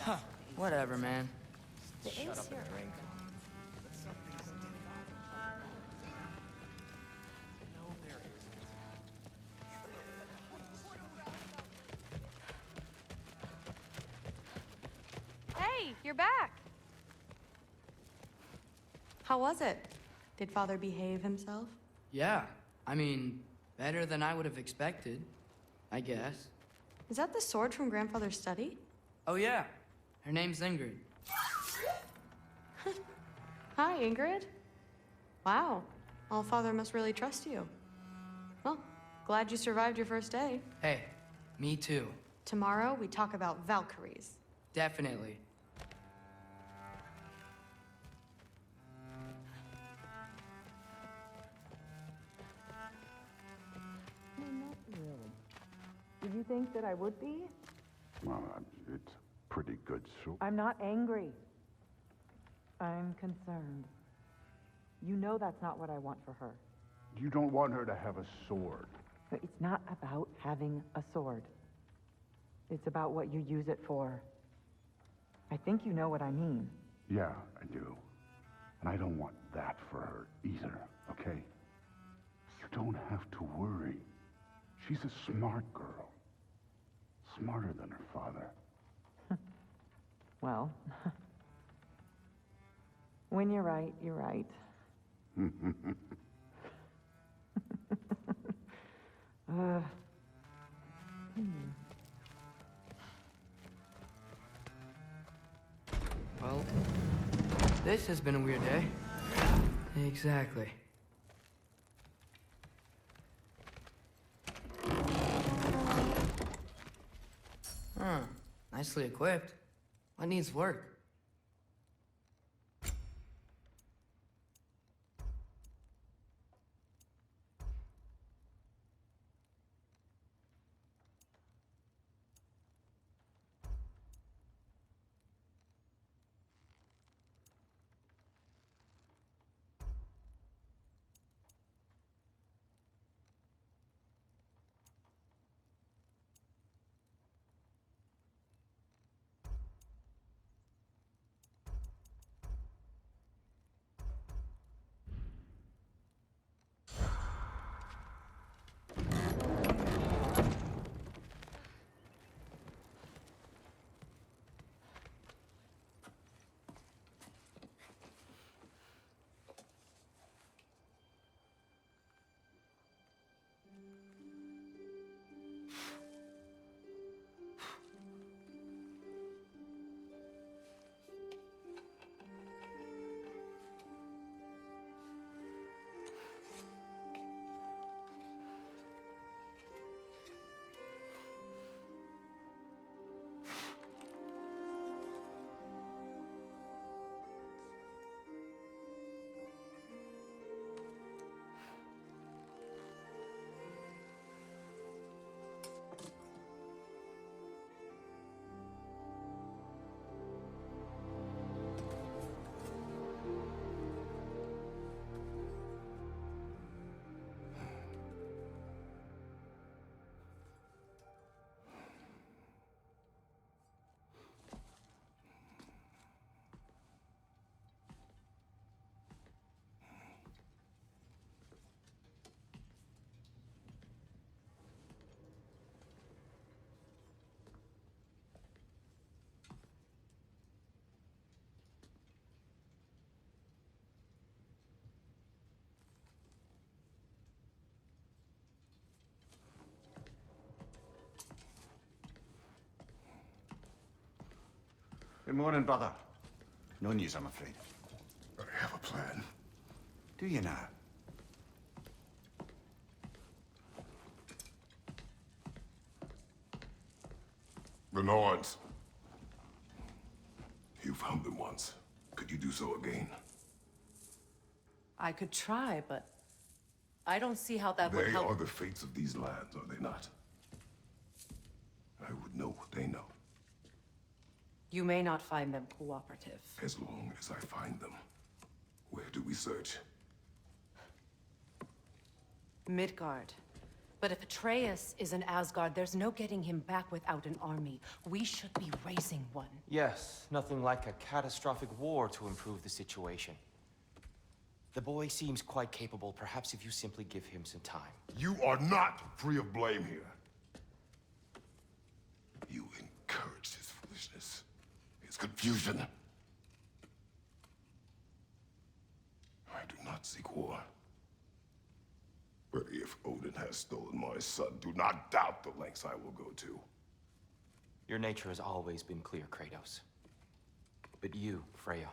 Huh, whatever, man. Shut up and drink. Hey, you're back. How was it? Did Father behave himself? Yeah, I mean, better than I would have expected, I guess. Is that the sword from Grandfather's study? Oh yeah, her name's Ingrid. Hi, Ingrid. Wow, All-Father must really trust you. Well, glad you survived your first day. Hey, me too. Tomorrow, we talk about Valkyries. Definitely. Not really. Did you think that I would be? Well, it's pretty good soup. I'm not angry. I'm concerned. You know that's not what I want for her. You don't want her to have a sword. But it's not about having a sword. It's about what you use it for. I think you know what I mean. Yeah, I do. And I don't want that for her either, okay? You don't have to worry. She's a smart girl. Smarter than her father. Well, when you're right, you're right. Well, this has been a weird day. Exactly. Huh, nicely equipped. What needs work? Good morning, brother. No news, I'm afraid. I have a plan. Do you now? The Nords. You found them once. Could you do so again? I could try, but I don't see how that would They help. are the fates of these lands, are they not? I would know what they know, You may not find them cooperative. as long as I find them. Where do we search? Midgard. But if Atreus is in Asgard, there's no getting him back without an army. We should be raising one. Yes, nothing like a catastrophic war to improve the situation. The boy seems quite capable, perhaps if you simply give him some time. You are not free of blame here. You encouraged his foolishness, his confusion. I do not seek war. But if Odin has stolen my son, do not doubt the lengths I will go to. Your nature has always been clear, Kratos. But you, Freya.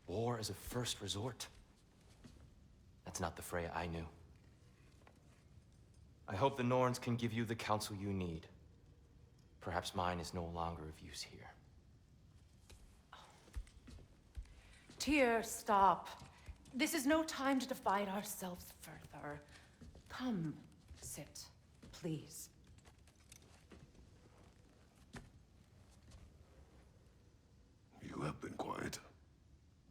War as a first resort. That's not the Freya I knew. I hope the Norns can give you the counsel you need. Perhaps mine is no longer of use here. Tyr, stop. This is no time to divide ourselves further. Come, sit, please. You have been quiet.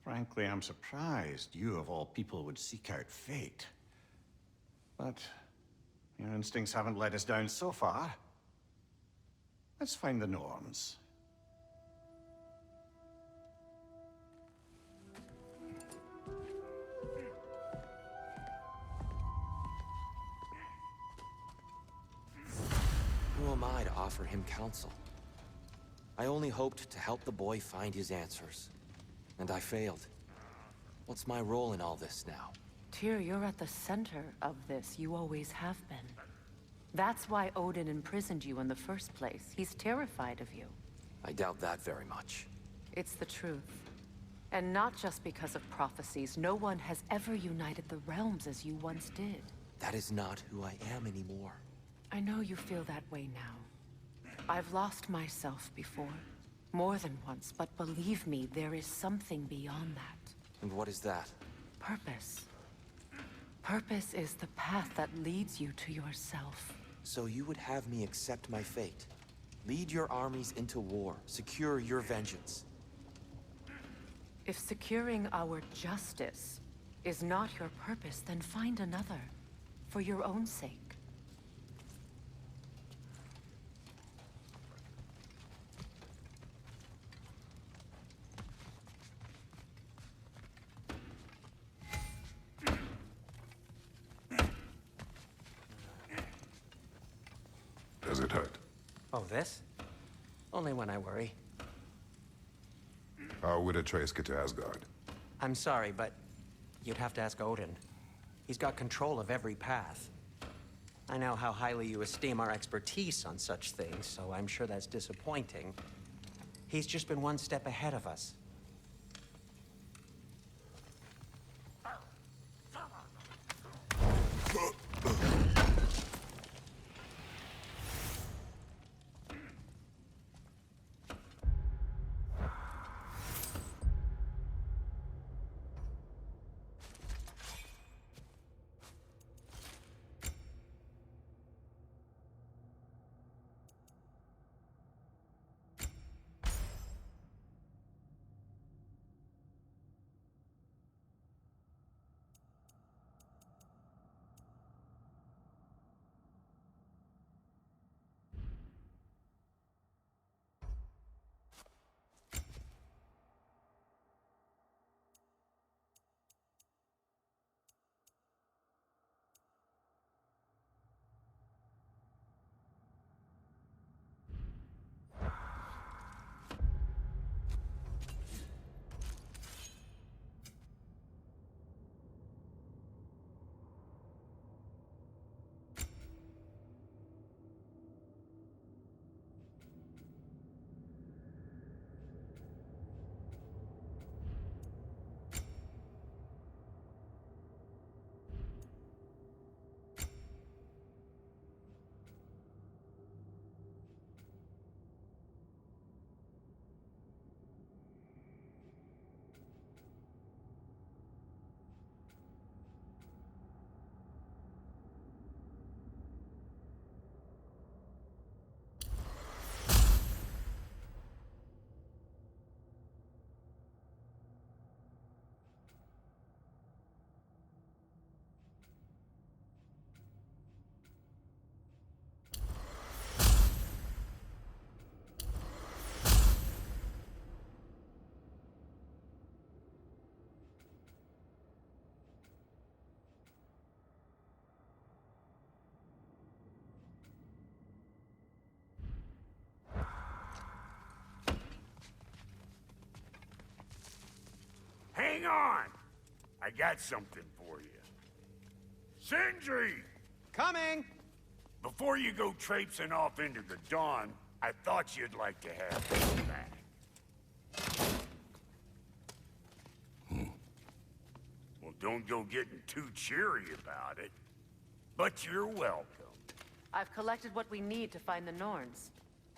Frankly, I'm surprised you, of all people, would seek out fate. But your instincts haven't let us down so far. Let's find the Norns. Who am I to offer him counsel? I only hoped to help the boy find his answers. And I failed. What's my role in all this now? Tyr, you're at the center of this. You always have been. That's why Odin imprisoned you in the first place. He's terrified of you. I doubt that very much. It's the truth. And not just because of prophecies. No one has ever united the realms as you once did. That is not who I am anymore. I know you feel that way now. I've lost myself before. More than once, but believe me, there is something beyond that. And what is that? Purpose. Purpose is the path that leads you to yourself. So you would have me accept my fate? Lead your armies into war, secure your vengeance. If securing our justice is not your purpose, then find another. For your own sake. Does it hurt? Oh, this? Only when I worry. How would Atreus get to Asgard? I'm sorry, but you'd have to ask Odin. He's got control of every path. I know how highly you esteem our expertise on such things, so I'm sure that's disappointing. He's just been one step ahead of us. Hang on! I got something for you. Sindri! Coming! Before you go traipsing off into the dawn, I thought you'd like to have this back. Well, don't go getting too cheery about it. But you're welcome. I've collected what we need to find the Norns.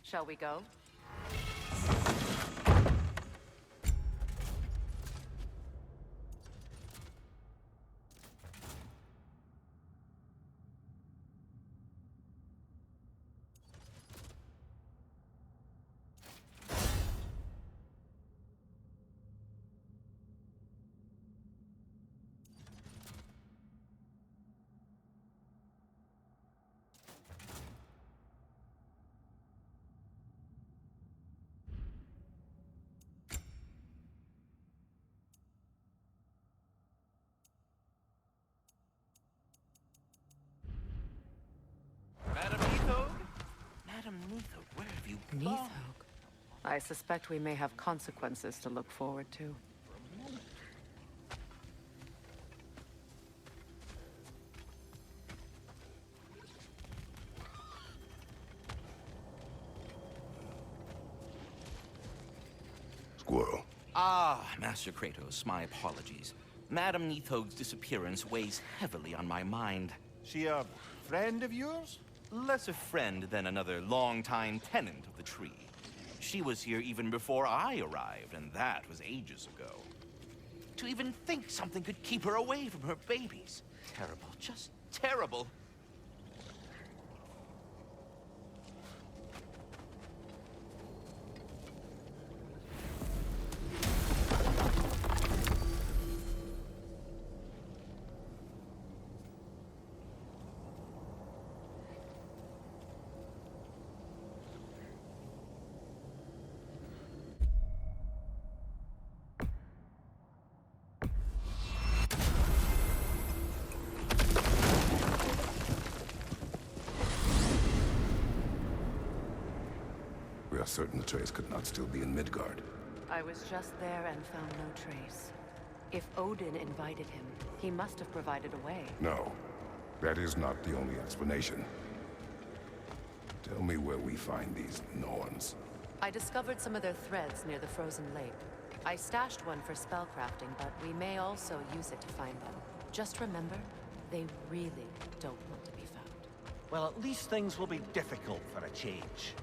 Shall we go? Madam Neathog, where have you gone? Neathog. I suspect we may have consequences to look forward to. Squirrel. Ah, Master Kratos, my apologies. Madam Neathog's disappearance weighs heavily on my mind. She a friend of yours? Less a friend than another longtime tenant of the tree. She was here even before I arrived, and that was ages ago. To even think something could keep her away from her babies. Terrible, just terrible. We are certain Atreus could not still be in Midgard. I was just there and found no trace. If Odin invited him, he must have provided a way. No, that is not the only explanation. Tell me where we find these Norns. I discovered some of their threads near the frozen lake. I stashed one for spellcrafting, but we may also use it to find them. Just remember, they really don't want to be found. Well, at least things will be difficult for a change.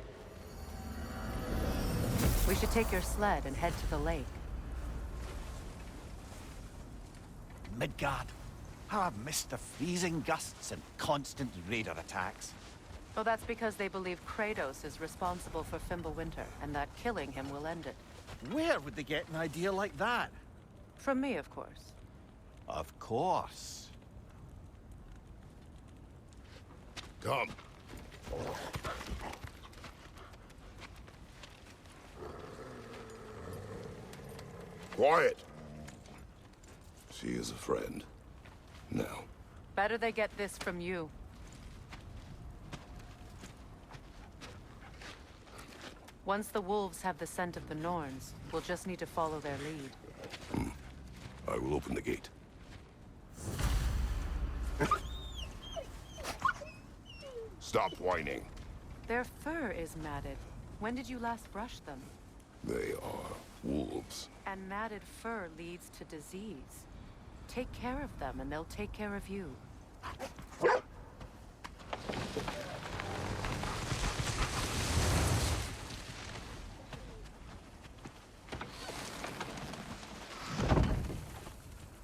We should take your sled and head to the lake. Midgard. How I've missed the freezing gusts and constant raider attacks. Oh, that's because they believe Kratos is responsible for Fimbulwinter, and that killing him will end it. Where would they get an idea like that? From me, of course. Of course. Come. Quiet! She is a friend. Now. Better they get this from you. Once the wolves have the scent of the Norns, we'll just need to follow their lead. I will open the gate. Stop whining. Their fur is matted. When did you last brush them? They are wolves. And matted fur leads to disease. Take care of them, and they'll take care of you.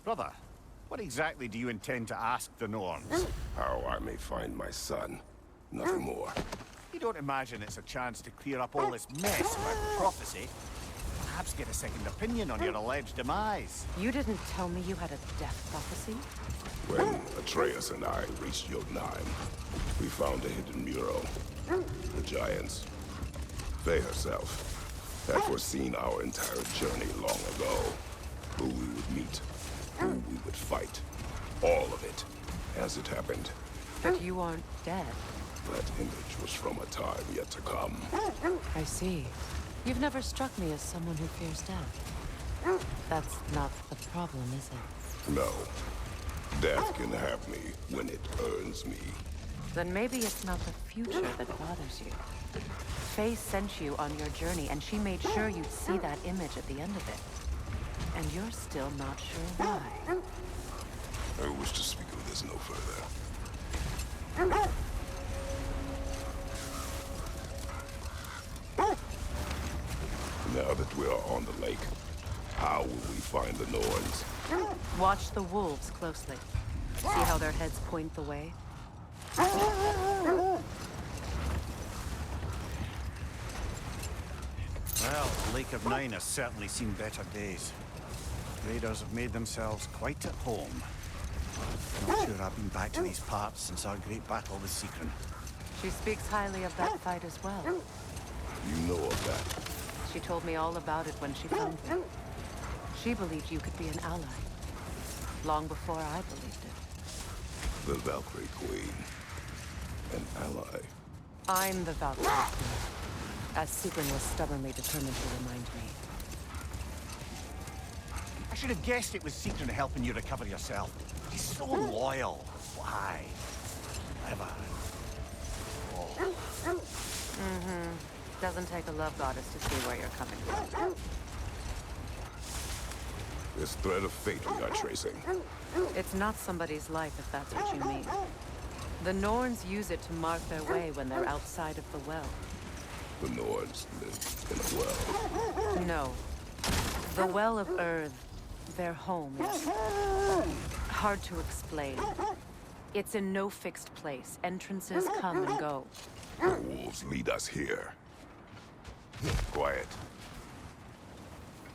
Brother, what exactly do you intend to ask the Norns? How I may find my son. Nothing more. You don't imagine it's a chance to clear up all this mess about prophecy? Perhaps get a second opinion on your alleged demise. You didn't tell me you had a death prophecy? When Atreus and I reached Jotunheim, we found a hidden mural. The giants, Faye herself, had foreseen our entire journey long ago. Who we would meet, who we would fight. All of it, as it happened. But you aren't dead. That image was from a time yet to come. I see. You've never struck me as someone who fears death. That's not the problem, is it? No. Death can have me when it earns me. Then maybe it's not the future that bothers you. Faye sent you on your journey, and she made sure you'd see that image at the end of it. And you're still not sure why. I wish to speak of this no further. Now that we are on the lake, how will we find the Norns? Watch the wolves closely. See how their heads point the way? Well, Lake of Nine has certainly seen better days. Raiders have made themselves quite at home. Not sure I've been back to these parts since our great battle with Seekron. She speaks highly of that fight as well. You know of that. She told me all about it when she found me. She believed you could be an ally. Long before I believed it. The Valkyrie Queen. An ally. I'm the Valkyrie Queen, as Seekron was stubbornly determined to remind me. I should have guessed it was Seekron helping you recover yourself. He's so loyal. Why? Ever. Oh. Doesn't take a love goddess to see where you're coming from. This thread of fate we are tracing. It's not somebody's life, if that's what you mean. The Norns use it to mark their way when they're outside of the well. The Norns live in a well. No. The Well of Earth, their home, is hard to explain. It's in no fixed place. Entrances come and go. The wolves lead us here. Quiet.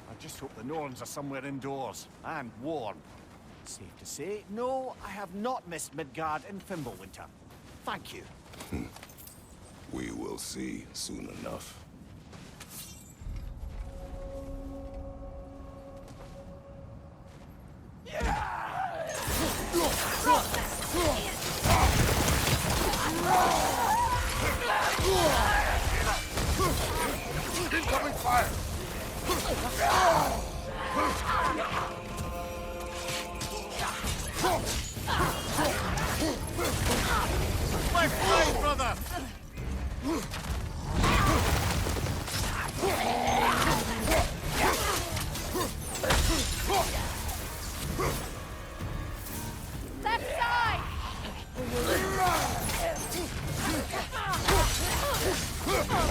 I just hope the Norns are somewhere indoors, and warm. Safe to say, no, I have not missed Midgard in Fimbulwinter. Thank you. We will see soon enough. Incoming fire! Left leg, brother! Left side!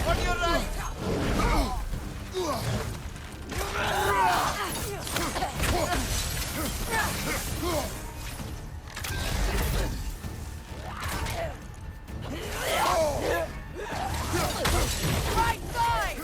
On your right! Right side!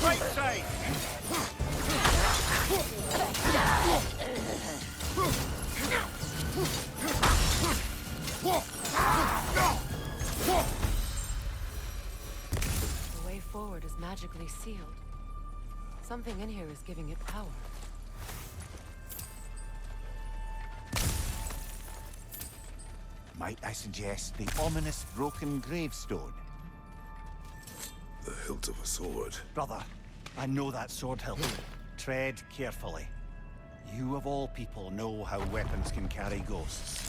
Right side! The way forward is magically sealed. Something in here is giving it power. Might I suggest the ominous broken gravestone? The hilt of a sword. Brother, I know that sword hilt. Tread carefully. You of all people know how weapons can carry ghosts.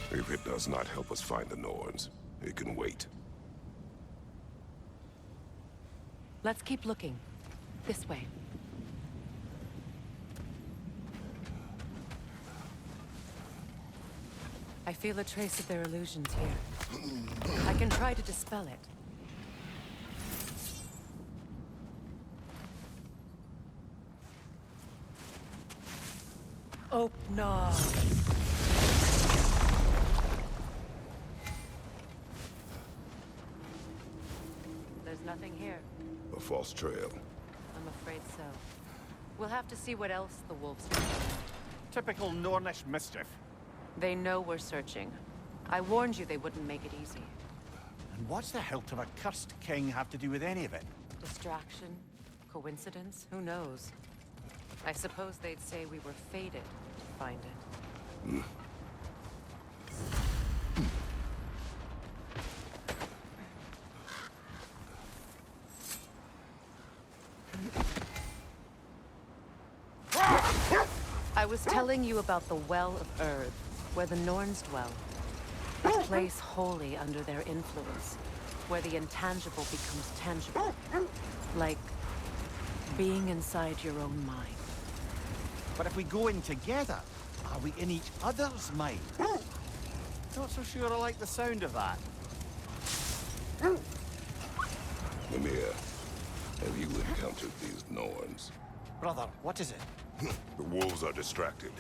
If it does not help us find the Norns, it can wait. Let's keep looking. This way. I feel a trace of their illusions here. I can try to dispel it. Open. There's nothing here. A false trail. I'm afraid so. We'll have to see what else the wolves do. Typical Nornish mischief. They know we're searching. I warned you they wouldn't make it easy. And what's the hilt of a cursed king have to do with any of it? Distraction? Coincidence? Who knows? I suppose they'd say we were fated to find it. I was telling you about the Well of Earth, where the Norns dwell. A place wholly under their influence, where the intangible becomes tangible. Like being inside your own mind. But if we go in together, are we in each other's mind? Not so sure I like the sound of that. Mimir, have you encountered these Norns? Brother, what is it? The wolves are distracted.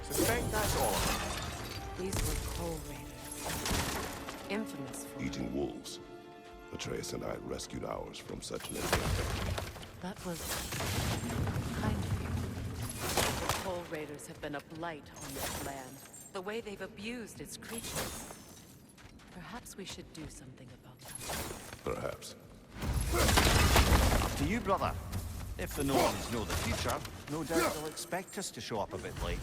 Suspect that's all. These were coal raiders. Infamous for Eating wolves. Atreus and I rescued ours from such an endeavor. That was kind of you. The coal raiders have been a blight on this land. The way they've abused its creatures. Perhaps we should do something about that. Perhaps. Up to you, brother. If the Norns know the future, no doubt they'll expect us to show up a bit late.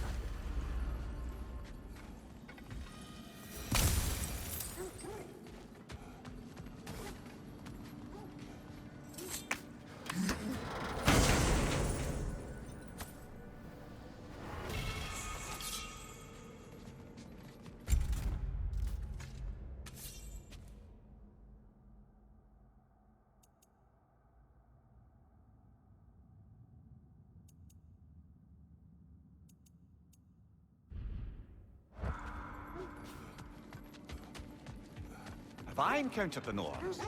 Have I encountered the Norns?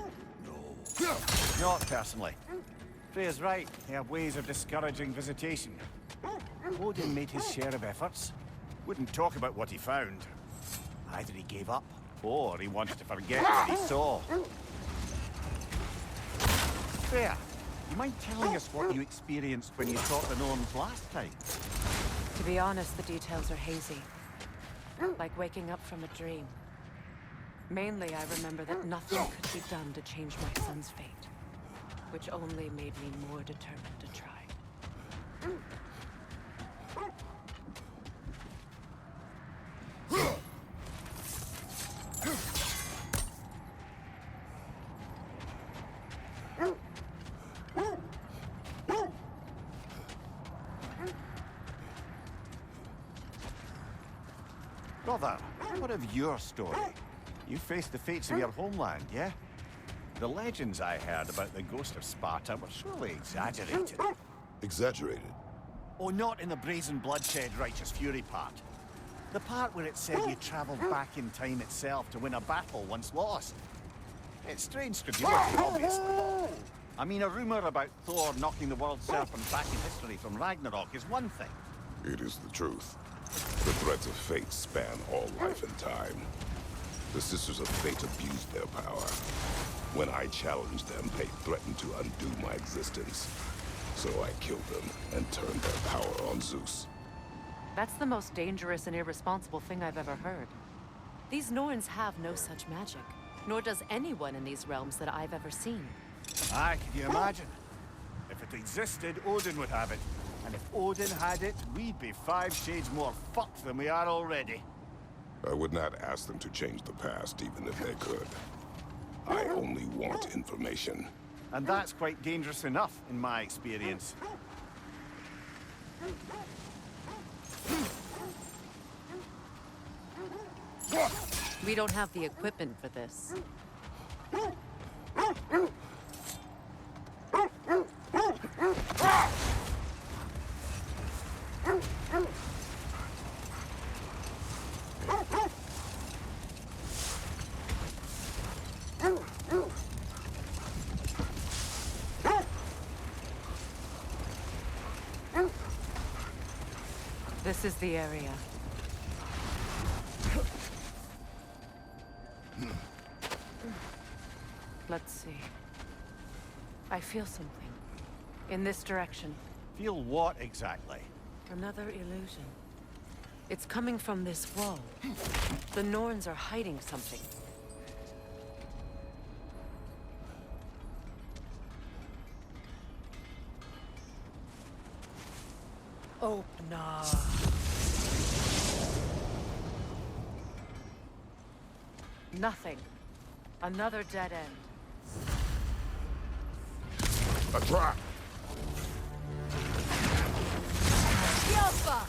No. Not personally. Freya's right. They have ways of discouraging visitation. Odin made his share of efforts. Wouldn't talk about what he found. Either he gave up, or he wanted to forget what he saw. Freya, you mind telling us what you experienced when you fought the Norns last time? To be honest, the details are hazy. Like waking up from a dream. Mainly, I remember that nothing could be done to change my son's fate. Which only made me more determined to try. Brother, what of your story? You faced the fates of your homeland, yeah? The legends I heard about the ghost of Sparta were surely exaggerated. Exaggerated? Oh, not in the brazen bloodshed righteous fury part. The part where it said you traveled back in time itself to win a battle once lost. It's strange credulity, obviously. I mean, a rumor about Thor knocking the world serpent back in history from Ragnarok is one thing. It is the truth. The threads of fate span all life and time. The Sisters of Fate abused their power. When I challenged them, they threatened to undo my existence. So I killed them and turned their power on Zeus. That's the most dangerous and irresponsible thing I've ever heard. These Norns have no such magic, nor does anyone in these realms that I've ever seen. Aye, can you imagine? If it existed, Odin would have it. And if Odin had it, we'd be 5 shades more fucked than we are already. I would not ask them to change the past, even if they could. I only want information. And that's quite dangerous enough, in my experience. We don't have the equipment for this. This is the area. Let's see. I feel something. In this direction. Feel what exactly? Another illusion. It's coming from this wall. The Norns are hiding something. Open up. Nothing. Another dead end. A trap! Alpha!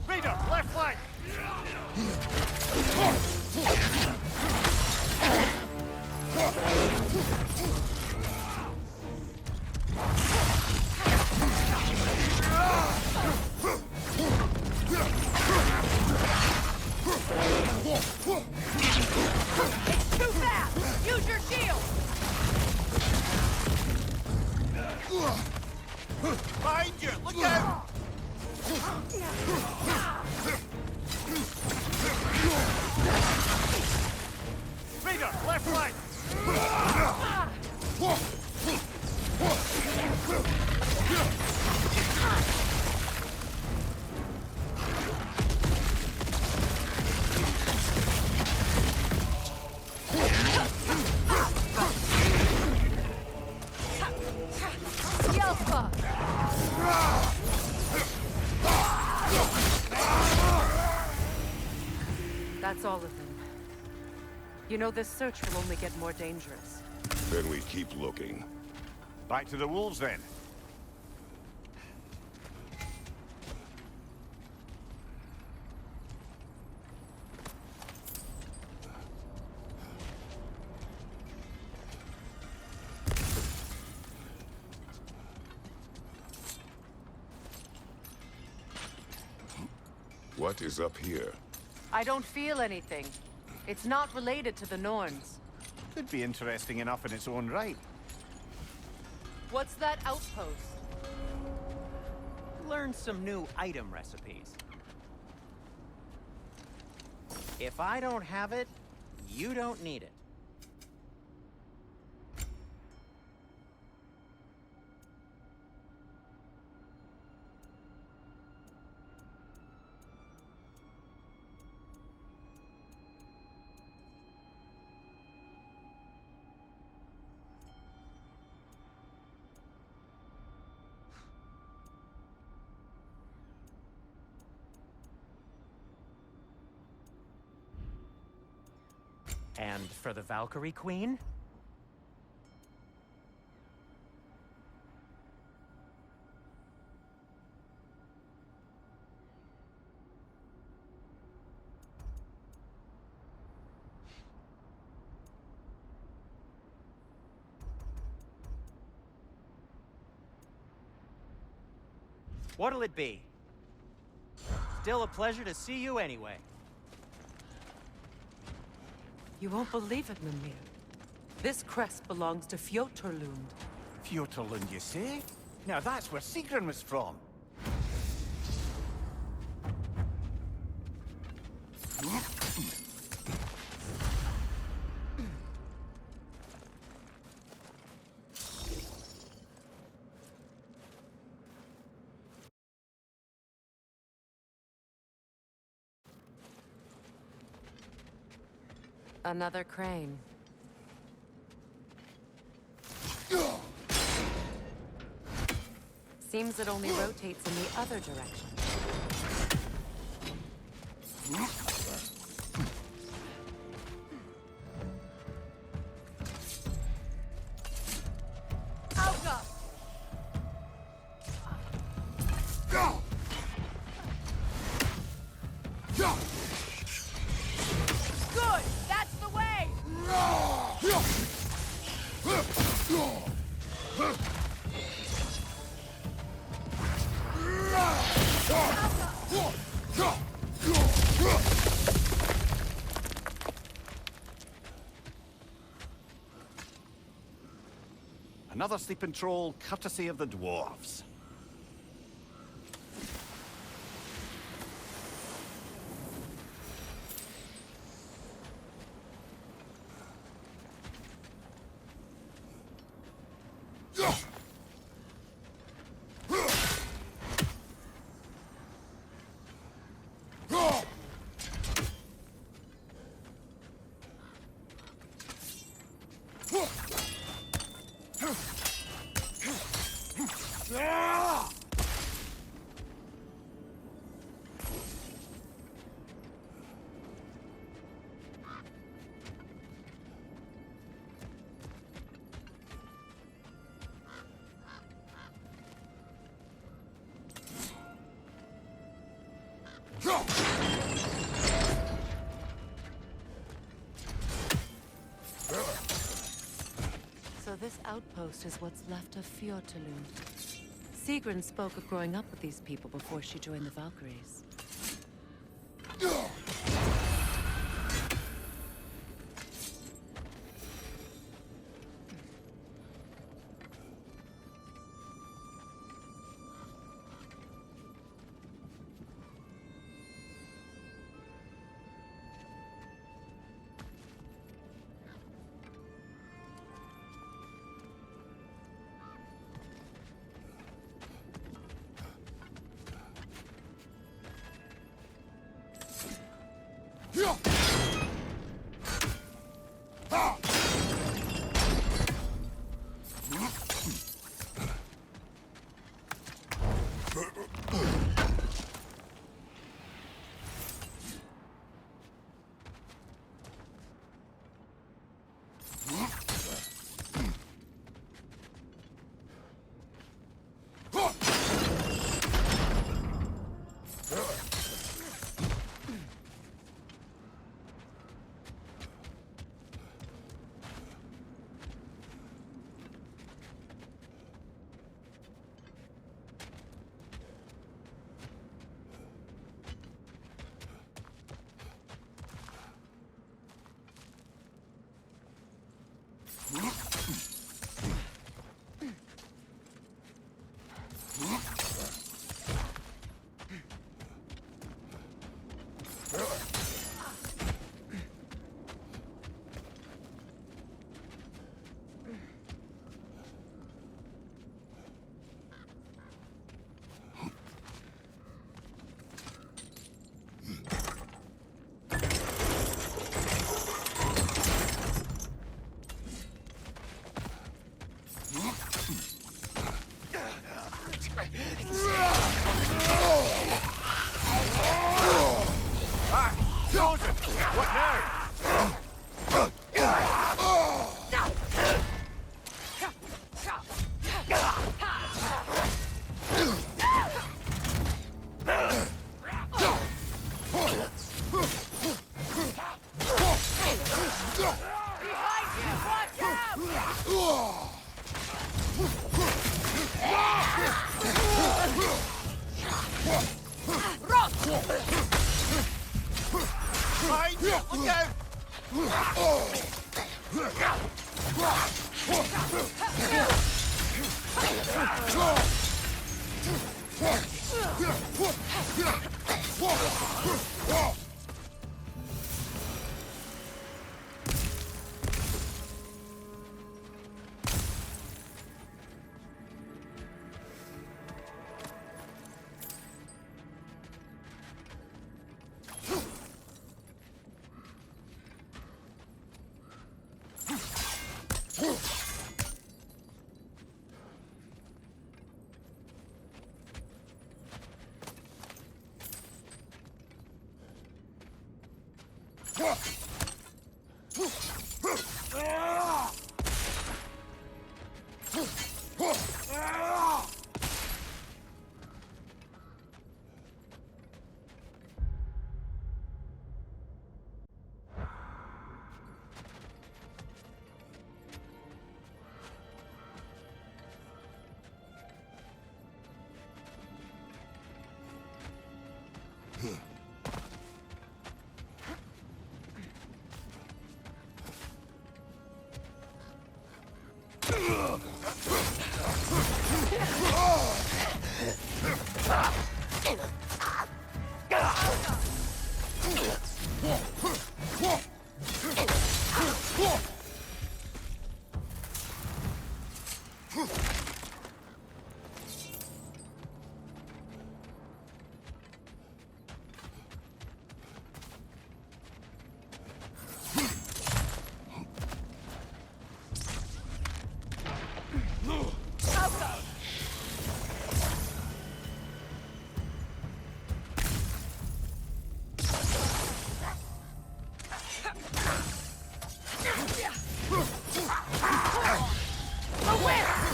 Raider, left flank! It's too fast! Use your shield! Behind you! Look out! Raider, left flank! Alpha! That's all of them. You know, this search will only get more dangerous. Then we keep looking. Back to the wolves, then. What is up here? I don't feel anything. It's not related to the Norns. Could be interesting enough in its own right. What's that outpost? Learn some new item recipes. If I don't have it, you don't need it. And for the Valkyrie Queen? What'll it be? Still a pleasure to see you anyway. You won't believe it, Mimir. This crest belongs to Fjotorlund. Fjotorlund, you say? Now that's where Sigrun was from. Another crane. Seems it only rotates in the other direction. Good! That's the way! Another sleeping troll, courtesy of the dwarves. So this outpost is what's left of Fjordtulund. Sigrun spoke of growing up with these people before she joined the Valkyries.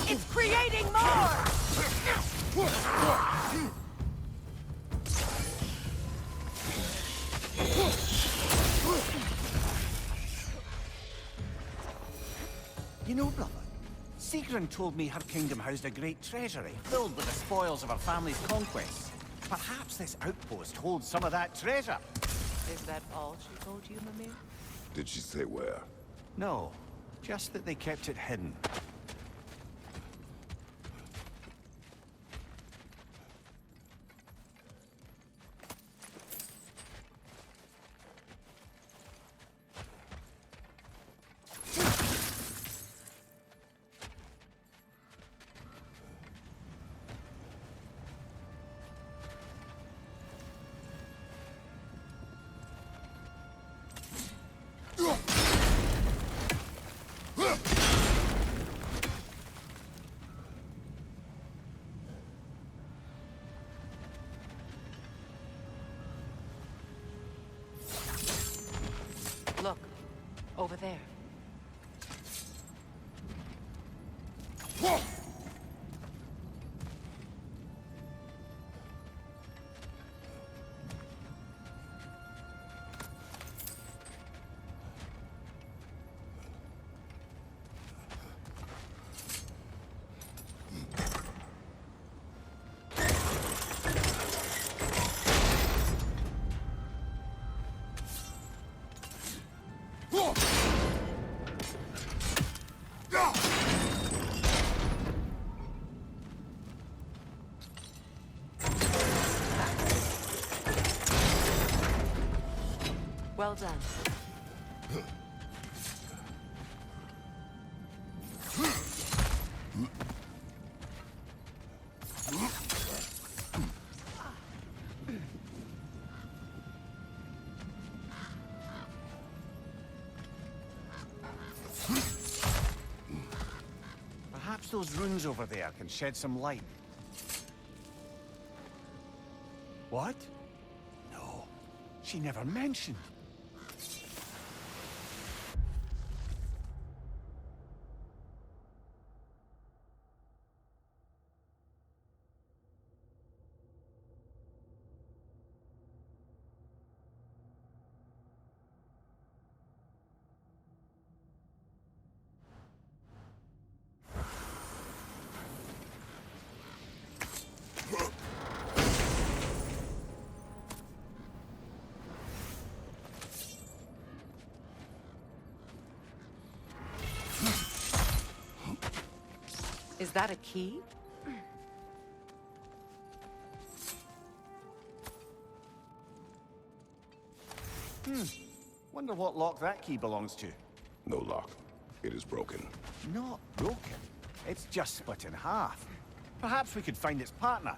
It's creating more! You know, brother, Sigrun told me her kingdom housed a great treasury filled with the spoils of her family's conquests. Perhaps this outpost holds some of that treasure. Is that all she told you, Mimir? Did she say where? No, just that they kept it hidden. Look, over there. Well done. Perhaps those runes over there can shed some light. What? No, she never mentioned. Is that a key? Wonder what lock that key belongs to. No lock. It is broken. Not broken. It's just split in half. Perhaps we could find its partner.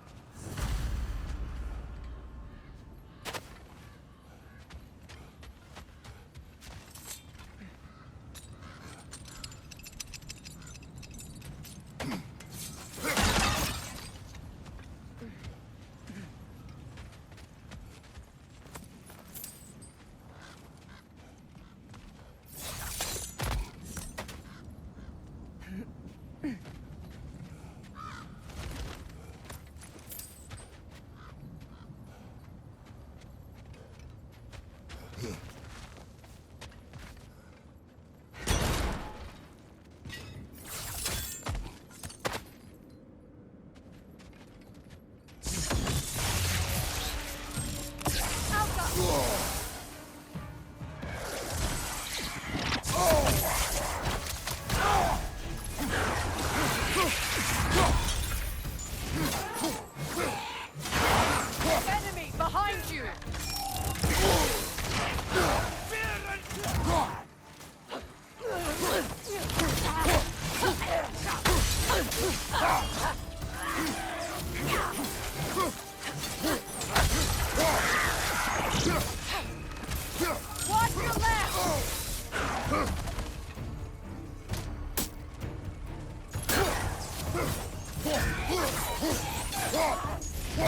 They're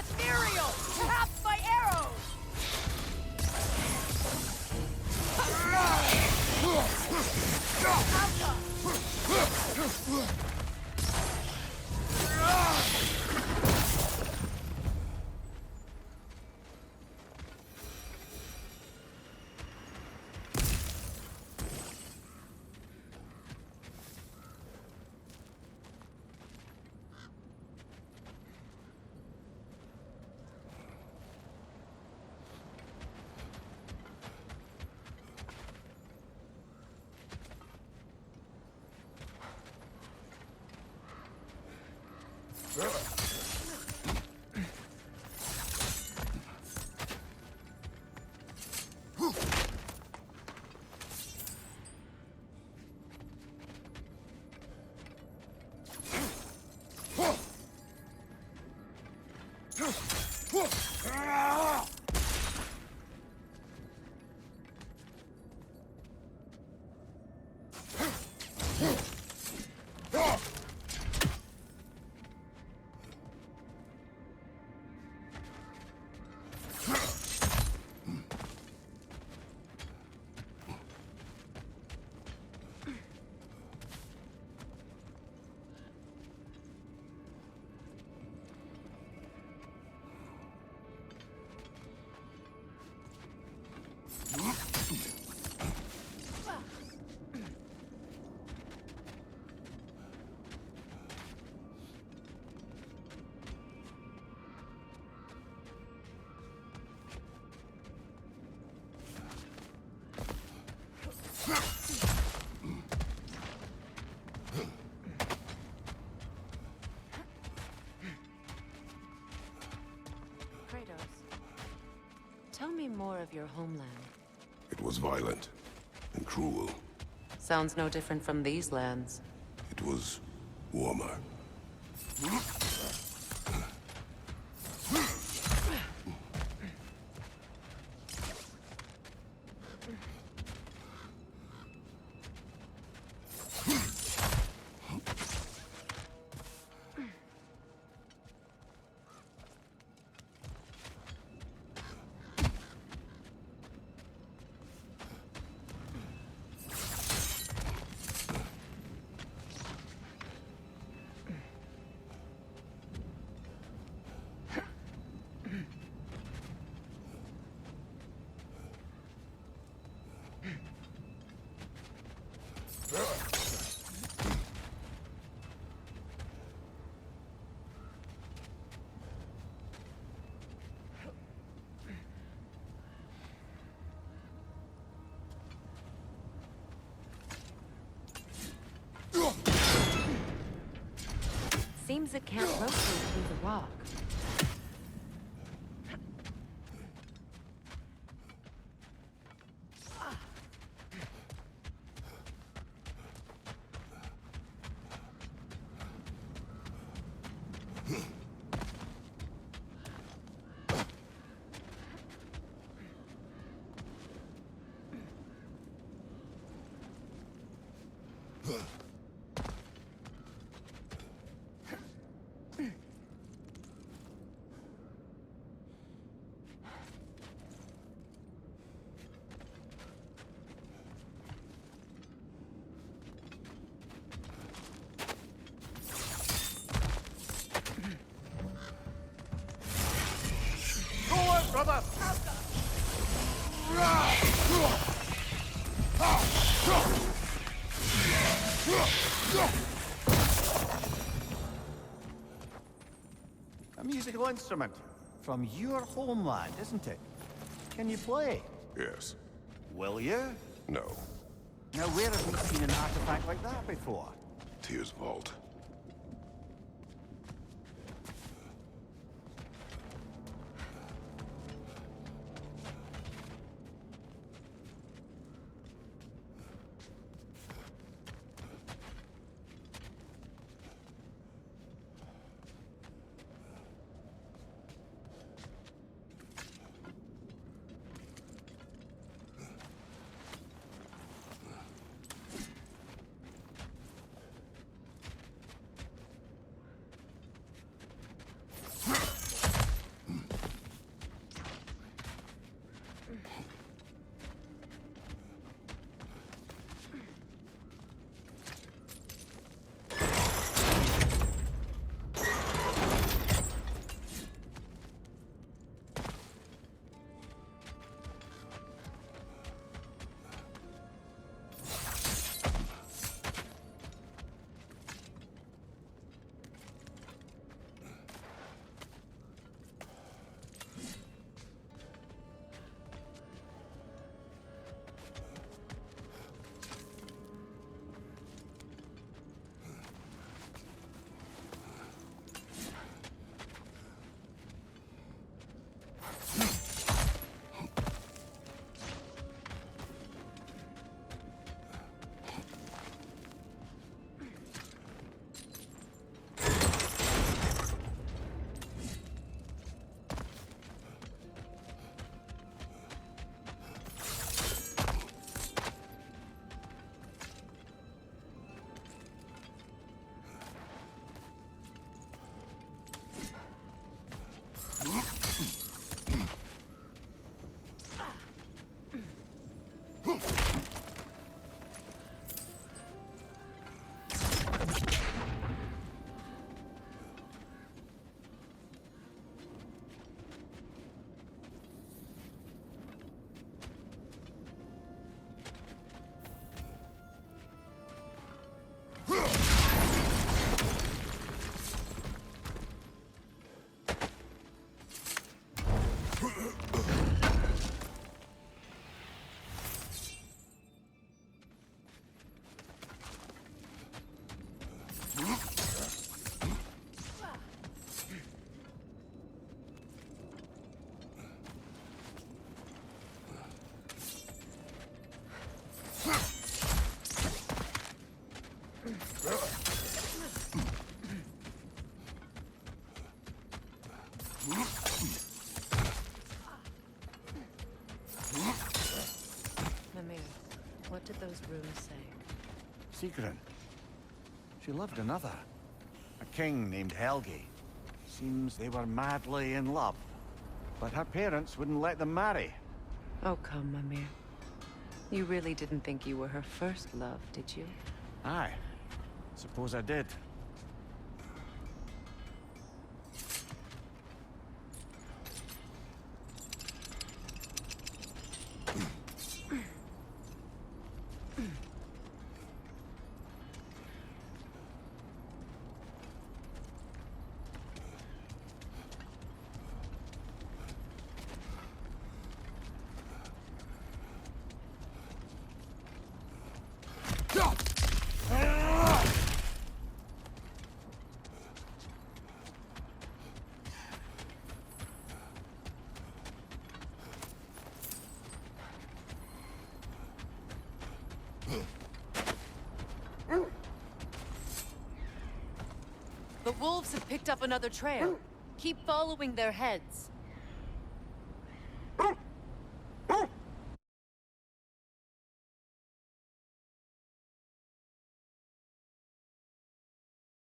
ethereal! Tapped by arrows! Tell me more of your homeland. It was violent and cruel. Sounds no different from these lands. It was warmer. Seems it can't rotate through the rock. Brother! A musical instrument from your homeland, isn't it? Can you play? Yes. Will you? No. Now, where have we seen an artifact like that before? Tyr's vault. Mimir, what did those runes say? Sigrun. She loved another. A king named Helgi. Seems they were madly in love. But her parents wouldn't let them marry. Oh, come, Mimir. You really didn't think you were her first love, did you? Aye. Suppose I did. The wolves have picked up another trail. Keep following their heads.